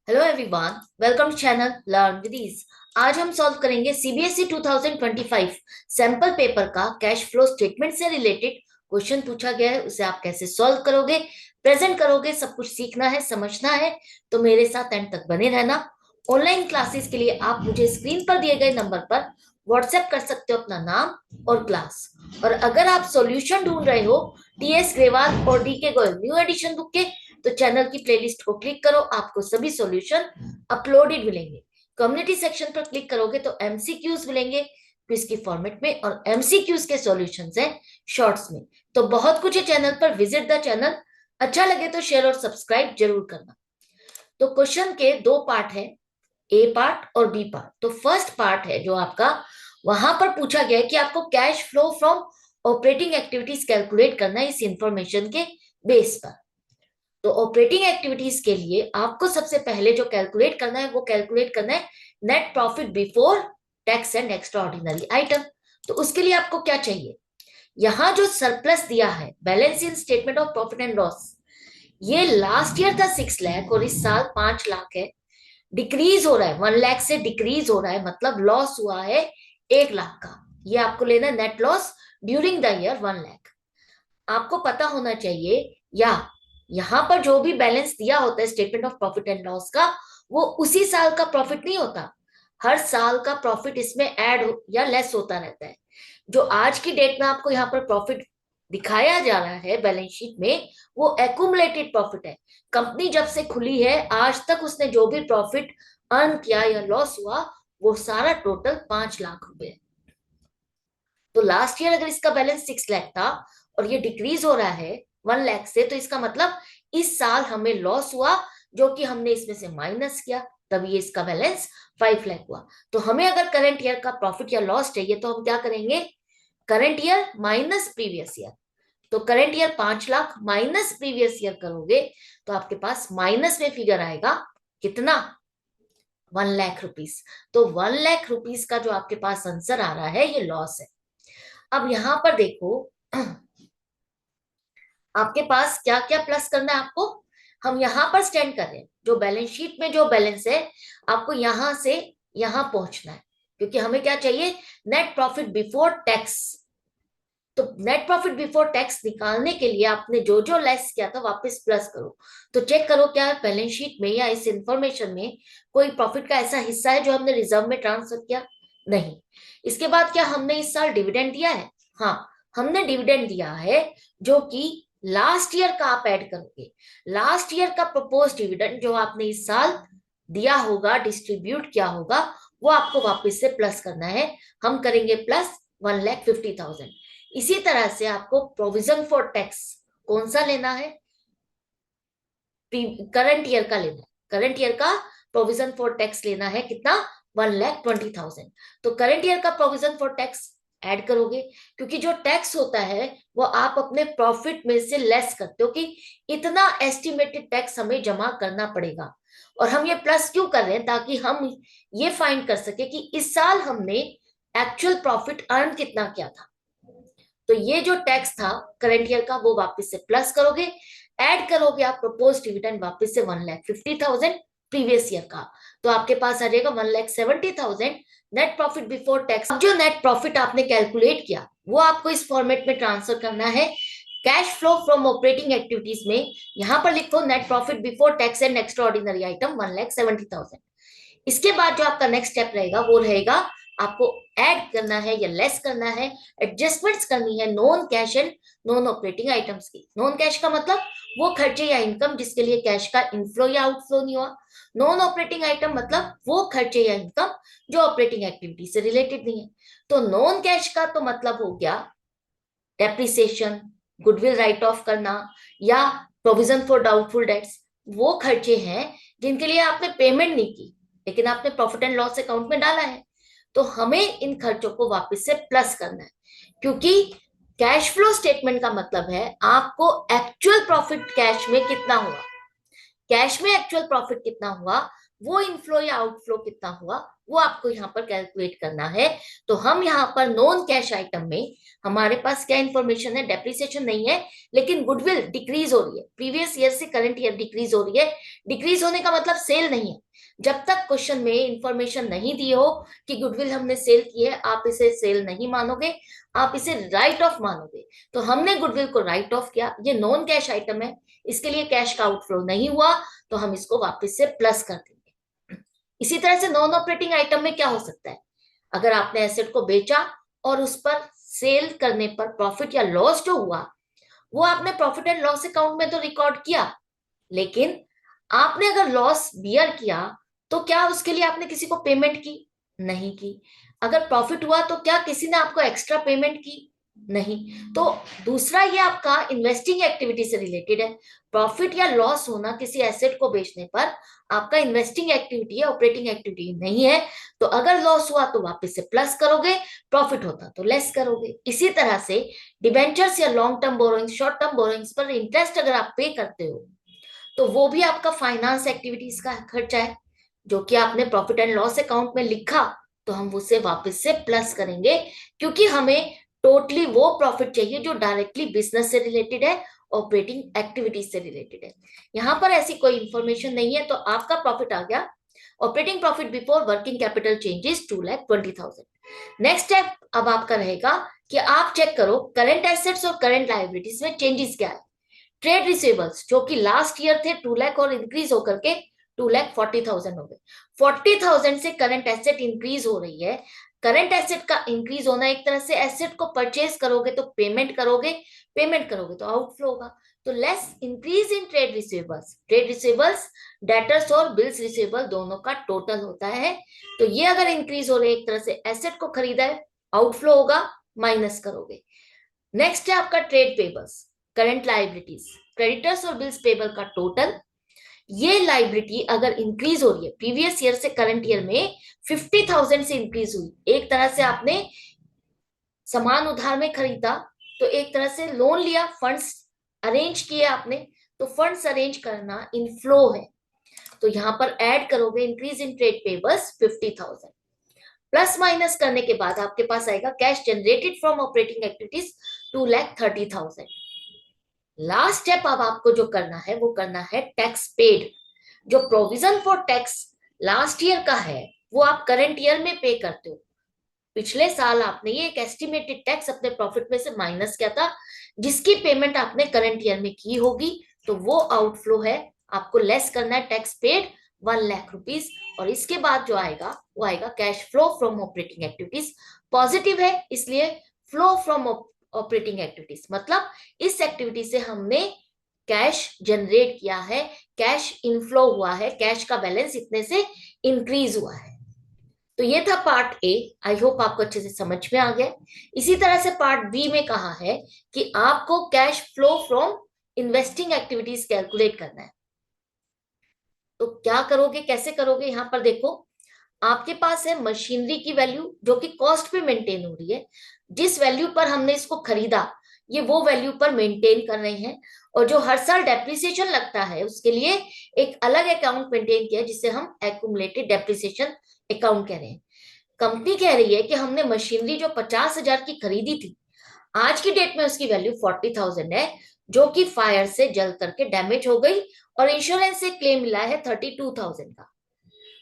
Hello everyone, welcome to channel learn with ease. आज हम सॉल्व करेंगे सीबीएसई 2025 सैंपल पेपर का कैश फ्लो स्टेटमेंट से रिलेटेड क्वेश्चन पूछा गया है। उसे आप कैसे सॉल्व करोगे, प्रेजेंट करोगे, सब कुछ सीखना है, समझना है। तो मेरे साथ एंड तक बने रहना। ऑनलाइन क्लासेस के लिए आप मुझे स्क्रीन पर दिए गए नंबर पर व्हाट्सएप कर सकते हो अपना नाम और क्लास। और अगर आप सॉल्यूशन ढूंढ रहे हो टीएस ग्रेवाल और DK Goyal new edition book के, तो चैनल की प्लेलिस्ट को क्लिक करो, आपको सभी सॉल्यूशन अपलोडेड मिलेंगे। कम्युनिटी सेक्शन पर क्लिक करोगे तो एमसीक्यूज मिलेंगे क्विज की फॉर्मेट में, और एमसीक्यूज के सॉल्यूशंस हैं शॉर्ट्स में। तो बहुत कुछ है चैनल पर, विजिट द चैनल। अच्छा लगे तो शेयर और सब्सक्राइब जरूर करना। तो क्वेश्चन के दो पार्ट है, ए पार्ट और बी पार्ट। तो फर्स्ट पार्ट है जो आपका, वहां पर पूछा गया है कि आपको cash flow from operating activities calculate करना है इस इंफॉर्मेशन के बेस पर। तो ऑपरेटिंग एक्टिविटीज के लिए आपको सबसे पहले जो कैलकुलेट करना है वो कैलकुलेट करना है net profit before tax and extra ordinary item. तो उसके लिए आपको क्या चाहिए, यहां जो सरप्लस दिया है balance in statement of profit and loss, ये लास्ट ईयर था 6 लाख और इस साल 5 लाख है। डिक्रीज हो रहा है, 1 लाख से डिक्रीज हो रहा है, मतलब लॉस हुआ है 1 लाख का। ये आपको लेना है net loss during the year 1 lakh. आपको पता होना चाहिए, या यहां पर जो भी बैलेंस दिया होता है statement of profit and loss का, वो उसी साल का प्रॉफिट नहीं होता। हर साल का प्रॉफिट इसमें ऐड या लेस होता रहता है। जो आज की डेट में आपको यहाँ पर प्रॉफिट दिखाया जा रहा है बैलेंस शीट में, वो एक्यूमुलेटेड प्रॉफिट है। कंपनी जब से खुली है आज तक उसने जो भी प्रॉफिट अर्न किया या लॉस हुआ, वो सारा टोटल 5 लाख रुपए है। तो लास्ट ईयर अगर इसका बैलेंस 6 लाख था और ये डिक्रीज हो रहा है 1 लाख से, तो इसका मतलब इस साल हमें लॉस हुआ जो कि हमने इसमें से माइनस किया, तब ये इसका बैलेंस 5 लाख हुआ। तो हमें अगर करंट ईयर का प्रॉफिट या लॉस चाहिए तो हम क्या करेंगे, current year minus previous year. तो current year 5 lakh minus previous year करोगे तो आपके पास माइनस में फिगर आएगा कितना, 1 लाख रुपीज। तो 1 लाख रुपीज का जो आपके पास आंसर आ रहा है ये लॉस है। अब यहां पर देखो, आपके पास क्या क्या प्लस करना है आपको। हम यहां पर स्टैंड कर रहे हैं, जो बैलेंस शीट में जो बैलेंस है आपको यहां से यहां पहुंचना है, क्योंकि हमें क्या चाहिए, नेट प्रॉफिट बिफोर टैक्स। तो नेट प्रॉफिट बिफोर टैक्स निकालने के लिए आपने जो जो लेस किया था वापस प्लस करो। तो चेक करो क्या बैलेंस शीट में या इस इंफॉर्मेशन में कोई प्रॉफिट का ऐसा हिस्सा है जो हमने रिजर्व में ट्रांसफर किया, नहीं। इसके बाद क्या हमने इस साल डिविडेंड दिया है, हाँ हमने डिविडेंड दिया है, जो कि लास्ट ईयर का आप ऐड करोगे। लास्ट ईयर का प्रपोज डिविडेंड जो आपने इस साल दिया होगा, डिस्ट्रीब्यूट किया होगा, वो आपको वापस से प्लस करना है। हम करेंगे प्लस 1,50,000। इसी तरह से आपको प्रोविजन फॉर टैक्स कौन सा लेना है, करंट ईयर का लेना है। करंट ईयर का प्रोविजन फॉर टैक्स लेना है कितना, 1,20,000। तो करंट ईयर का प्रोविजन फॉर टैक्स ऐड करोगे, क्योंकि जो टैक्स होता है वो आप अपने प्रॉफिट में से लेस करते हो कि इतना एस्टिमेटेड टैक्स हमें जमा करना पड़ेगा। और हम ये प्लस क्यों कर रहे हैं, ताकि हम ये फाइंड कर सके कि इस साल हमने एक्चुअल प्रॉफिट अर्न कितना किया था। तो ये जो टैक्स था करंट ईयर का वो वापस से प्लस करोगे, ऐड करोगे आप प्रपोज डिविडेंड वापस से 1,50,000 प्रीवियस ईयर का, तो आपके पास आ जाएगा 1,70,000 नेट प्रॉफिट बिफोर टैक्स। अब जो नेट प्रॉफिट आपने कैलकुलेट किया वो आपको इस फॉर्मेट में ट्रांसफर करना है cash flow from operating activities में। यहां पर लिखो net profit before tax and extra ordinary item 1,70,000। इसके बाद जो आपका नेक्स्ट स्टेप रहेगा वो रहेगा, आपको ऐड करना है या लेस करना है, एडजस्टमेंट्स करनी है non cash and non operating items की। नॉन कैश का मतलब वो खर्चे या इनकम जिसके लिए कैश का इनफ्लो या आउटफ्लो नहीं हुआ। नॉन ऑपरेटिंग आइटम मतलब वो खर्चे या इनकम जो ऑपरेटिंग एक्टिविटी से रिलेटेड नहीं है। तो नॉन कैश का तो मतलब हो गया डेप्रिसिएशन, गुडविल राइट ऑफ करना, या प्रोविजन फॉर डाउटफुल डेट्स। वो खर्चे हैं जिनके लिए आपने पेमेंट नहीं की लेकिन आपने प्रॉफिट एंड लॉस अकाउंट में डाला है। तो हमें इन खर्चों को वापस से प्लस करना है, क्योंकि कैश फ्लो स्टेटमेंट का मतलब है आपको एक्चुअल प्रॉफिट कैश में कितना हुआ, कैश में एक्चुअल प्रॉफिट कितना हुआ वो इनफ्लो या आउटफ्लो कितना हुआ वो आपको यहाँ पर कैलकुलेट करना है। तो हम यहाँ पर नॉन कैश आइटम में हमारे पास क्या इंफॉर्मेशन है, डेप्रिसिएशन नहीं है, लेकिन गुडविल डिक्रीज हो रही है, प्रीवियस ईयर से करंट ईयर डिक्रीज हो रही है। डिक्रीज होने का मतलब सेल नहीं है। जब तक क्वेश्चन में इंफॉर्मेशन नहीं दी हो कि गुडविल हमने सेल की है, आप इसे सेल नहीं मानोगे, आप इसे राइट ऑफ मानोगे। तो हमने गुडविल को राइट ऑफ किया, ये नॉन कैश आइटम है, इसके लिए कैश का आउटफ्लो नहीं हुआ, तो हम इसको वापस से प्लस कर देंगे। इसी तरह से नॉन ऑपरेटिंग आइटम में क्या हो सकता है, अगर आपने एसेट को बेचा और उस पर सेल करने पर प्रॉफिट या लॉस जो हुआ वो आपने प्रॉफिट एंड लॉस अकाउंट में तो रिकॉर्ड किया, लेकिन आपने अगर लॉस बियर किया तो क्या उसके लिए आपने किसी को पेमेंट की? नहीं की। अगर प्रॉफिट हुआ तो क्या किसी ने आपको एक्स्ट्रा पेमेंट की? नहीं। तो दूसरा ये आपका इन्वेस्टिंग एक्टिविटी से रिलेटेड है। प्रॉफिट या लॉस होना किसी एसेट को बेचने पर आपका इन्वेस्टिंग एक्टिविटी है, ऑपरेटिंग एक्टिविटी नहीं है। तो अगर लॉस हुआ तो वापस से प्लस करोगे, प्रॉफिट होता तो लेस करोगे। इसी तरह से डिबेंचर्स या long term borrowings, short term borrowings पर इंटरेस्ट अगर आप पे करते हो तो वो भी आपका फाइनेंस एक्टिविटीज का खर्चा है, जो कि आपने प्रॉफिट एंड लॉस अकाउंट में लिखा, तो हम उसे वापस से प्लस करेंगे, क्योंकि हमें टोटली वो प्रॉफिट चाहिए जो डायरेक्टली बिजनेस से रिलेटेड है, ऑपरेटिंग एक्टिविटीज से रिलेटेड है। यहां पर ऐसी कोई इंफॉर्मेशन नहीं है, तो आपका प्रॉफिट आ गया operating profit before working capital changes 2,20,000। Next step अब आपका रहेगा कि आप चेक करो करंट एसेट्स और करंट लायबिलिटीज में चेंजेस क्या है। ट्रेड रिसीवेबल्स जो कि लास्ट ईयर थे 2 लाख और इंक्रीज होकर के 2,40,000 हो गए। 40,000 से करंट एसेट इंक्रीज हो रही है। करंट एसेट का इंक्रीज होना एक तरह से एसेट को परचेज करोगे तो पेमेंट करोगे, पेमेंट करोगे तो आउटफ्लो होगा। तो less increase in trade receivables, trade receivables debtors और बिल्स रिसीवेबल दोनों का टोटल होता है। तो ये अगर इंक्रीज हो रही है, एक तरह से एसेट को खरीदा है, आउटफ्लो होगा, माइनस करोगे। नेक्स्ट है आपका trade payables, current liabilities, creditors और बिल्स पेबल का टोटल। ये लाइबिलिटी अगर इंक्रीज हो रही है, प्रीवियस ईयर से करंट ईयर में 50,000 से इंक्रीज हुई, एक तरह से आपने सामान उधार में खरीदा, तो एक तरह से लोन लिया, फंड्स अरेंज किए आपने, तो फंड्स अरेंज करना इनफ्लो है। तो यहां पर ऐड करोगे increase in trade payables 50,000, plus minus करने के बाद आपके पास आएगा cash generated from operating activities 2,30,000। Last step अब आपको जो करना है वो करना है टैक्स पेड। जो provision for tax last year का है वो आप करंट ईयर में पे करते हो। पिछले साल आपने ये एक एस्टिमेटेड टैक्स अपने प्रॉफिट में से माइनस किया था, जिसकी पेमेंट आपने करंट ईयर में की होगी, तो वो आउटफ्लो है, आपको लेस करना है टैक्स पेड 1,00,000 रुपीज। और इसके बाद जो आएगा वो आएगा cash flow from operating activities. Positive है इसलिए फ्लो फ्रॉम ऑपरेटिंग एक्टिविटीज, मतलब इस एक्टिविटी से हमने कैश जनरेट किया है, कैश इनफ्लो हुआ है, कैश का बैलेंस इतने से इंक्रीज हुआ है। तो ये था पार्ट ए। आई होप आपको अच्छे से समझ में आ गया। इसी तरह से पार्ट बी में कहा है कि आपको cash flow from investing activities calculate करना है। तो क्या करोगे, कैसे करोगे, यहां पर देखो आपके पास है मशीनरी की वैल्यू जो कि कॉस्ट पे मेंटेन हो रही है। जिस वैल्यू पर हमने इसको खरीदा ये वो वैल्यू पर मेंटेन कर रहे हैं, और जो हर साल डेप्रिसिएशन लगता है उसके लिए एक अलग अकाउंट मेंटेन किया है जिसे हम एक्यूमुलेटेड डेप्रिसिएशन अकाउंट कह रहे हैं। कंपनी कह रही है कि हमने मशीनरी जो 50,000 की खरीदी थी, आज की डेट में उसकी वैल्यू 40,000 है, जो कि फायर से जल करके डैमेज हो गई और इंश्योरेंस से क्लेम मिला है 32,000 का।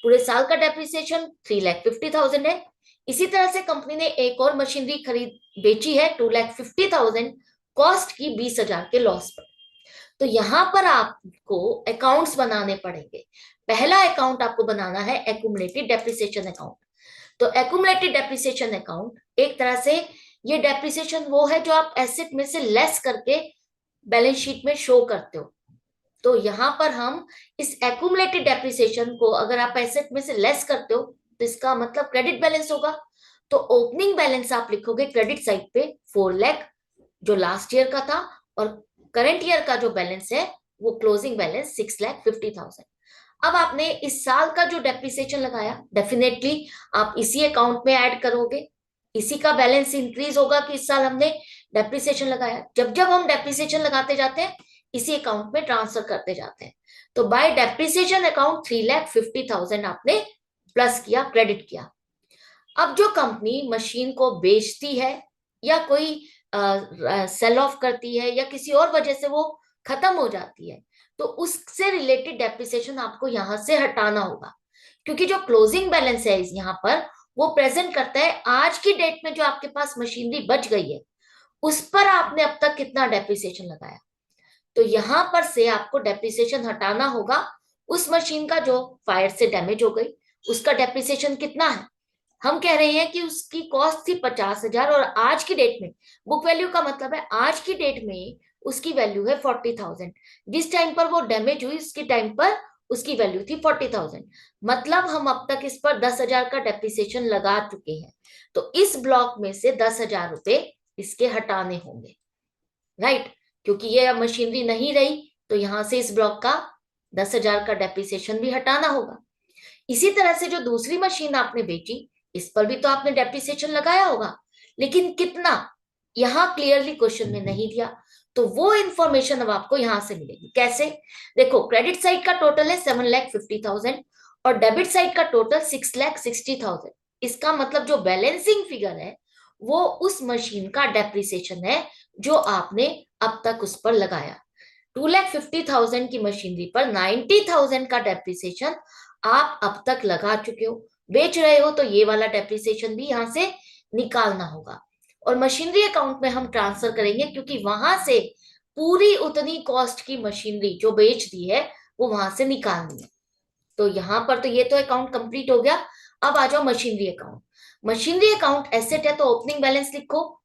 पूरे साल का डेप्रिसिएशन 3,50,000 है। इसी तरह से कंपनी ने एक और मशीनरी खरीद बेची है 2,50,000 कॉस्ट की 20,000 के लॉस पर। तो यहां पर आपको अकाउंट्स बनाने पड़ेंगे। पहला अकाउंट आपको बनाना है एक्यूमुलेटेड डेप्रिसिएशन अकाउंट। तो एक्यूमुलेटेड डेप्रिसिएशन अकाउंट एक तरह से ये डेप्रिसिएशन वो है जो आप एसेट में से लेस करके बैलेंस शीट में शो करते हो। तो यहां पर हम इस एक्यूमुलेटेड डेप्रिसिएशन को अगर आप एसेट में से लेस करते हो तो इसका मतलब क्रेडिट बैलेंस होगा। तो ओपनिंग बैलेंस आप लिखोगे क्रेडिट साइड पे 4 लाख जो लास्ट ईयर का था, और करंट ईयर का जो बैलेंस है वो क्लोजिंग बैलेंस 6,50,000। अब आपने इस साल का जो डेप्रिसिएशन लगाया डेफिनेटली आप इसी अकाउंट में ऐड करोगे। इसी का बैलेंस इंक्रीज होगा कि इस साल हमने डेप्रिसिएशन लगाया। जब जब हम डेप्रिसिएशन लगाते जाते हैं इसी अकाउंट में ट्रांसफर करते जाते हैं। तो बाय डेप्रिसिएशन अकाउंट 3,50,000 आपने प्लस किया, क्रेडिट किया। अब जो कंपनी मशीन को बेचती है या कोई सेल ऑफ करती है या किसी और वजह से वो खत्म हो जाती है, तो उससे रिलेटेड डेप्रिसिएशन आपको यहां से हटाना होगा, क्योंकि जो क्लोजिंग बैलेंस है यहाँ पर वो प्रेजेंट करता है आज की डेट में जो आपके पास मशीनरी बच गई है उस पर आपने अब तक कितना डेप्रिसिएशन लगाया। तो यहां पर से आपको डेप्रिसिएशन हटाना होगा। उस मशीन का जो फायर से डैमेज हो गई उसका डेप्रिसिएशन कितना है, हम कह रहे हैं कि उसकी कॉस्ट थी 50,000 और आज की डेट में, बुक वैल्यू का मतलब है आज की डेट में उसकी वैल्यू है 40,000। जिस टाइम पर वो डैमेज हुई उसके टाइम पर उसकी वैल्यू थी 40,000। मतलब हम अब तक इस पर 10,000 का डेप्रिसिएशन लगा चुके हैं। तो इस ब्लॉक में से 10,000 रुपए इसके हटाने होंगे, राइट। क्योंकि ये अब मशीनरी नहीं रही तो यहां से इस ब्लॉक का 10,000 का डेप्रिसिएशन भी हटाना होगा। इसी तरह से जो दूसरी मशीन आपने बेची इस पर भी तो आपने डेप्रिसिएशन लगाया होगा, लेकिन कितना यहां क्लियरली क्वेश्चन में नहीं दिया। तो वो इंफॉर्मेशन अब आपको यहां से मिलेगी। कैसे, देखो क्रेडिट साइड का टोटल है 7,50,000 और डेबिट साइड का टोटल 6,60,000। इसका मतलब जो बैलेंसिंग फिगर है वो उस मशीन का डेप्रिसिएशन है जो आपने अब तक उस पर लगाया। 2,50,000 की मशीनरी पर 90,000 का डेप्रिसिएशन आप अब तक लगा चुके हो। बेच रहे हो तो ये वाला डेप्रिसिएशन भी यहां से निकालना होगा और मशीनरी अकाउंट में हम ट्रांसफर करेंगे, क्योंकि वहां से पूरी उतनी कॉस्ट की मशीनरी जो बेच दी है वो वहां से निकालनी है। तो यहां पर तो ये तो अकाउंट कंप्लीट हो गया। अब आ जाओ machinery account. Machinery account asset है तो ओपनिंग बैलेंस लिखो,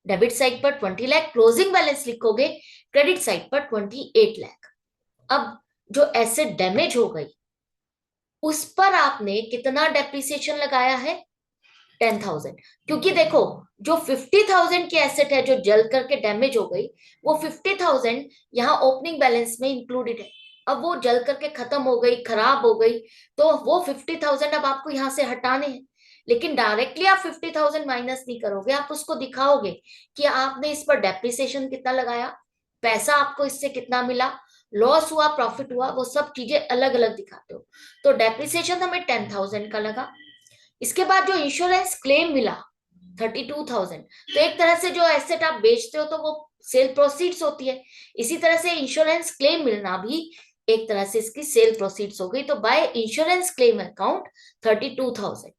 डेबिट साइड पर 20 लाख, क्लोजिंग बैलेंस लिखोगे क्रेडिट साइड पर 28 लाख। अब जो एसेट डैमेज हो गई उस पर आपने कितना डेप्रिसिएशन लगाया है, 10,000। क्योंकि देखो जो 50,000 की एसेट है जो जल करके डैमेज हो गई वो 50,000 यहाँ ओपनिंग बैलेंस में इंक्लूडेड है। अब वो जल करके खत्म हो गई, खराब हो गई, तो वो 50,000 अब आपको यहाँ से हटाने हैं। लेकिन डायरेक्टली आप 50,000 माइनस नहीं करोगे, आप उसको दिखाओगे कि आपने इस पर डेप्रिसिएशन कितना लगाया, पैसा आपको इससे कितना मिला, लॉस हुआ, प्रॉफिट हुआ, वो सब चीजें अलग अलग दिखाते हो। तो डेप्रिसिएशन हमें 10,000 का लगा। इसके बाद जो इंश्योरेंस क्लेम मिला 32,000, तो एक तरह से जो एसेट आप बेचते हो तो वो सेल प्रोसीड्स होती है, इसी तरह से इंश्योरेंस क्लेम मिलना भी एक तरह से इसकी सेल प्रोसीड्स हो गई। तो बाय इंश्योरेंस क्लेम अकाउंट 32,000।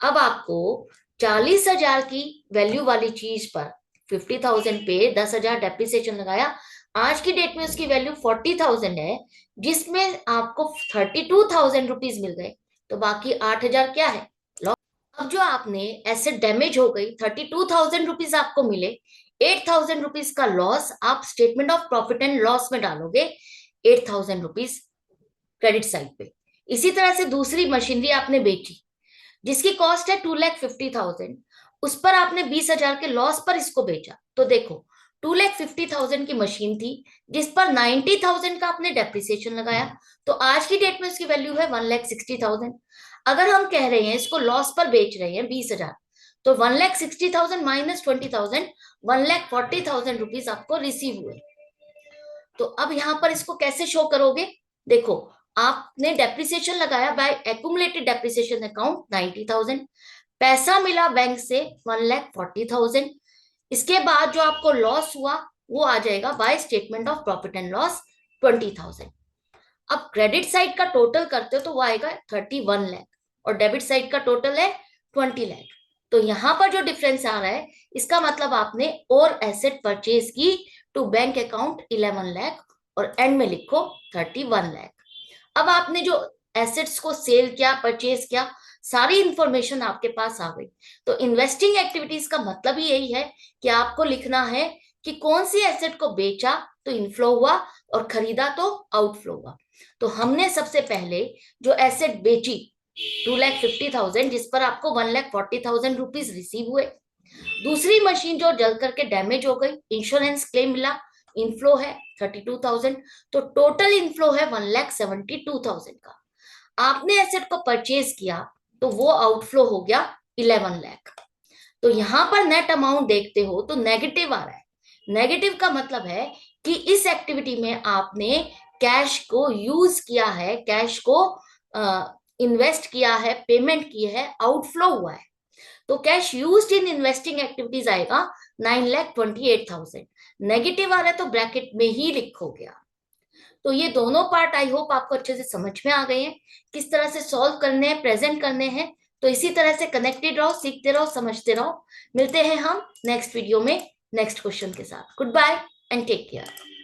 अब आपको 40,000 की वैल्यू वाली चीज पर 50,000 पे 10,000 डेप्रिसिएशन लगाया, आज की डेट में उसकी वैल्यू 40,000 है, जिसमें आपको 32,000 रुपीज मिल गए। तो बाकी 8,000 क्या है, लॉस। अब जो आपने एसेट डैमेज हो गई 32,000 रुपीज आपको मिले, 8,000 रुपीज का लॉस आप statement of profit and loss में डालोगे, 8,000 रुपीज क्रेडिट साइड पे। इसी तरह से दूसरी मशीनरी आपने बेची जिसकी कॉस्ट है 2,50,000, उस पर आपने 20,000 के लॉस पर इसको बेचा। तो देखो 2,50,000 की मशीन थी जिस पर 90,000 का आपने डेप्रिसिएशन लगाया, तो आज की डेट में उसकी वैल्यू है 1,60,000। अगर हम कह रहे हैं इसको लॉस पर बेच रहे हैं 20,000, तो 1,60,000 माइनस 20,000, 1,40,000 रुपीज आपको रिसीव हुए। तो अब यहां पर इसको कैसे शो करोगे, देखो आपने डेप्रिसिएशन लगाया बाय एक्यूमुलेटेड डेप्रिसिएशन अकाउंट 90,000, पैसा मिला बैंक से 1,40,000, इसके बाद जो आपको लॉस हुआ वो आ जाएगा by statement of profit and loss 20,000। अब क्रेडिट साइड का टोटल करते हो तो वो आएगा 31 लाख और डेबिट साइड का टोटल है 20 लाख। तो यहां पर जो डिफरेंस आ रहा है इसका मतलब आपने और एसेट परचेज की टू बैंक अकाउंट 11 लाख और एंड में लिखो 31 लाख। अब आपने जो एसेट्स को सेल किया, परचेज किया, सारी इंफॉर्मेशन आपके पास आ गई। तो इन्वेस्टिंग एक्टिविटीज का मतलब ही यही है कि आपको लिखना है कि कौन सी एसेट को बेचा तो इनफ्लो हुआ और खरीदा तो आउटफ्लो हुआ। तो हमने सबसे पहले जो एसेट बेची 2,50,000 जिस पर आपको 1,40,000 रुपीज रिसीव हुए, दूसरी मशीन जो जल करके डैमेज हो गई, इंश्योरेंस क्लेम मिला, इनफ्लो है 32,000, तो टोटल इनफ्लो है 1,72,000 का। आपने एसेट को परचेज किया तो वो आउटफ्लो हो गया 11 लाख। तो यहां पर नेट अमाउंट देखते हो तो नेगेटिव आ रहा है। नेगेटिव का मतलब है कि इस एक्टिविटी में आपने कैश को यूज किया है, कैश को इन्वेस्ट किया है, पेमेंट की है, आउटफ्लो हुआ है। तो cash used in investing activities आएगा 9,28,000। नेगेटिव आ रहा है तो ब्रैकेट में ही लिखोगे आप। तो ये दोनों पार्ट आई होप आपको अच्छे से समझ में आ गए हैं, किस तरह से सॉल्व करने हैं, प्रेजेंट करने हैं। तो इसी तरह से कनेक्टेड रहो, सीखते रहो, समझते रहो। मिलते हैं हम नेक्स्ट वीडियो में नेक्स्ट क्वेश्चन के साथ। Good bye and take care.